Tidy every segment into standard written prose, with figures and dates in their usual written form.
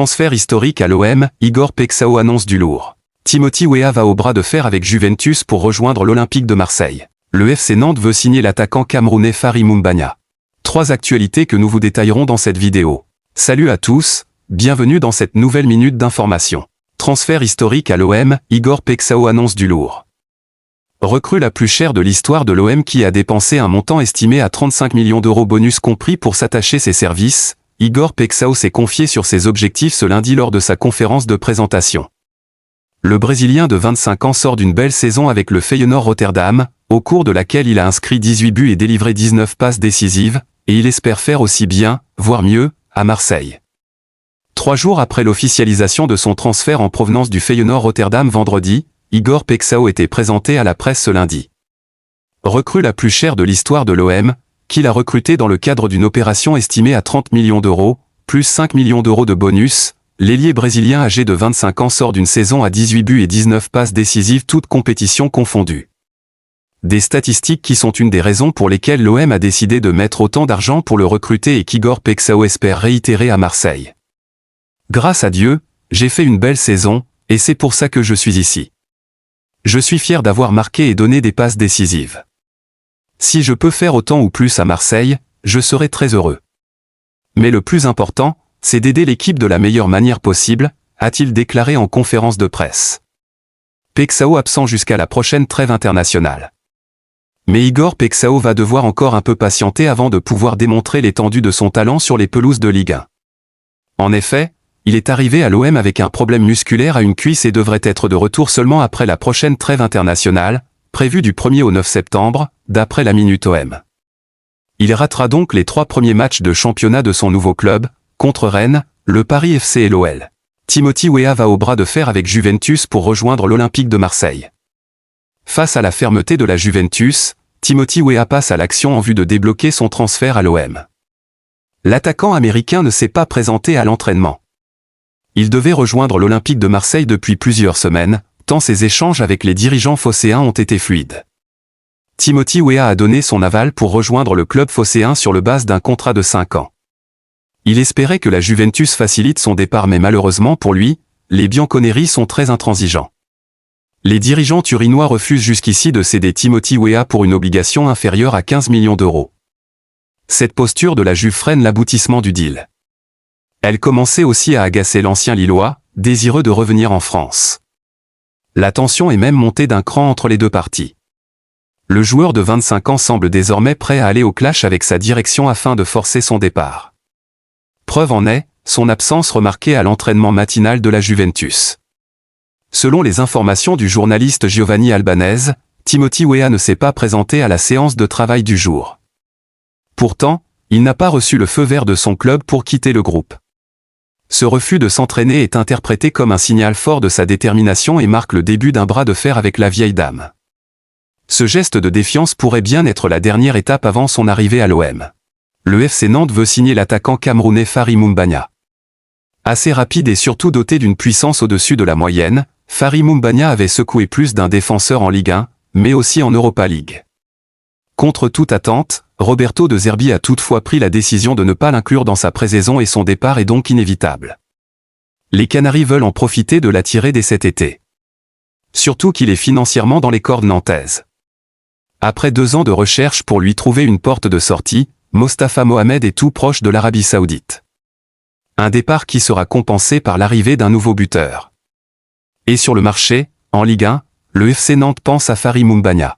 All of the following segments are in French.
Transfert historique à l'OM, Igor Pexao annonce du lourd. Timothy Weah va au bras de fer avec Juventus pour rejoindre l'Olympique de Marseille. Le FC Nantes veut signer l'attaquant camerounais Fary Moumbagna. 3 actualités que nous vous détaillerons dans cette vidéo. Salut à tous, bienvenue dans cette nouvelle minute d'information. Transfert historique à l'OM, Igor Pexao annonce du lourd. Recrue la plus chère de l'histoire de l'OM qui a dépensé un montant estimé à 35 millions d'euros bonus compris pour s'attacher ses services, Igor Pexao s'est confié sur ses objectifs ce lundi lors de sa conférence de présentation. Le Brésilien de 25 ans sort d'une belle saison avec le Feyenoord Rotterdam, au cours de laquelle il a inscrit 18 buts et délivré 19 passes décisives, et il espère faire aussi bien, voire mieux, à Marseille. 3 jours après l'officialisation de son transfert en provenance du Feyenoord Rotterdam vendredi, Igor Pexao était présenté à la presse ce lundi. Recrue la plus chère de l'histoire de l'OM, qu'il a recruté dans le cadre d'une opération estimée à 30 millions d'euros, plus 5 millions d'euros de bonus, l'ailier brésilien âgé de 25 ans sort d'une saison à 18 buts et 19 passes décisives toutes compétitions confondues. Des statistiques qui sont une des raisons pour lesquelles l'OM a décidé de mettre autant d'argent pour le recruter et qu'Igor Pexao espère réitérer à Marseille. Grâce à Dieu, j'ai fait une belle saison, et c'est pour ça que je suis ici. Je suis fier d'avoir marqué et donné des passes décisives. Si je peux faire autant ou plus à Marseille, je serai très heureux. Mais le plus important, c'est d'aider l'équipe de la meilleure manière possible, a-t-il déclaré en conférence de presse. Pexao absent jusqu'à la prochaine trêve internationale. Mais Igor Pexao va devoir encore un peu patienter avant de pouvoir démontrer l'étendue de son talent sur les pelouses de Ligue 1. En effet, il est arrivé à l'OM avec un problème musculaire à une cuisse et devrait être de retour seulement après la prochaine trêve internationale, prévue du 1er au 9 septembre, d'après la Minute OM. Il ratera donc les 3 premiers matchs de championnat de son nouveau club, contre Rennes, le Paris FC et l'OL. Timothy Weah va au bras de fer avec Juventus pour rejoindre l'Olympique de Marseille. Face à la fermeté de la Juventus, Timothy Weah passe à l'action en vue de débloquer son transfert à l'OM. L'attaquant américain ne s'est pas présenté à l'entraînement. Il devait rejoindre l'Olympique de Marseille depuis plusieurs semaines, tant ses échanges avec les dirigeants phocéens ont été fluides. Timothy Weah a donné son aval pour rejoindre le club phocéen sur le base d'un contrat de 5 ans. Il espérait que la Juventus facilite son départ mais malheureusement pour lui, les bianconeri sont très intransigeants. Les dirigeants turinois refusent jusqu'ici de céder Timothy Weah pour une obligation inférieure à 15 millions d'euros. Cette posture de la Juve freine l'aboutissement du deal. Elle commençait aussi à agacer l'ancien Lillois, désireux de revenir en France. La tension est même montée d'un cran entre les deux parties. Le joueur de 25 ans semble désormais prêt à aller au clash avec sa direction afin de forcer son départ. Preuve en est, son absence remarquée à l'entraînement matinal de la Juventus. Selon les informations du journaliste Giovanni Albanese, Timothy Weah ne s'est pas présenté à la séance de travail du jour. Pourtant, il n'a pas reçu le feu vert de son club pour quitter le groupe. Ce refus de s'entraîner est interprété comme un signal fort de sa détermination et marque le début d'un bras de fer avec la vieille dame. Ce geste de défiance pourrait bien être la dernière étape avant son arrivée à l'OM. Le FC Nantes veut signer l'attaquant camerounais Fary Moumbagna. Assez rapide et surtout doté d'une puissance au-dessus de la moyenne, Fary Moumbagna avait secoué plus d'un défenseur en Ligue 1, mais aussi en Europa League. Contre toute attente, Roberto De Zerbi a toutefois pris la décision de ne pas l'inclure dans sa pré-saison et son départ est donc inévitable. Les Canaries veulent en profiter de l'attirer dès cet été. Surtout qu'il est financièrement dans les cordes nantaises. Après 2 ans de recherche pour lui trouver une porte de sortie, Mostafa Mohamed est tout proche de l'Arabie Saoudite. Un départ qui sera compensé par l'arrivée d'un nouveau buteur. Et sur le marché, en Ligue 1, le FC Nantes pense à Fary Moumbagna.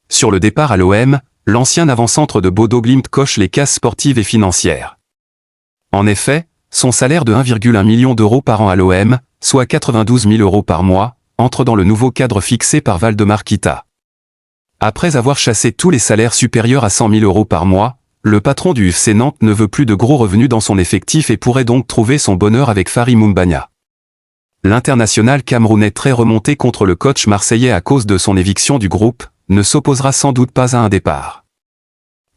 Sur le départ à l'OM, l'ancien avant-centre de Bodo Glimt coche les cases sportives et financières. En effet, son salaire de 1,1 million d'euros par an à l'OM, soit 92 000 euros par mois, entre dans le nouveau cadre fixé par Valdemar Kita. Après avoir chassé tous les salaires supérieurs à 100 000 euros par mois, le patron du FC Nantes ne veut plus de gros revenus dans son effectif et pourrait donc trouver son bonheur avec Fary Moumbagna. L'international camerounais très remonté contre le coach marseillais à cause de son éviction du groupe, ne s'opposera sans doute pas à un départ.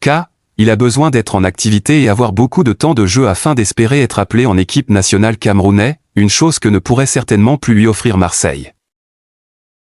Car, il a besoin d'être en activité et avoir beaucoup de temps de jeu afin d'espérer être appelé en équipe nationale camerounaise, une chose que ne pourrait certainement plus lui offrir Marseille.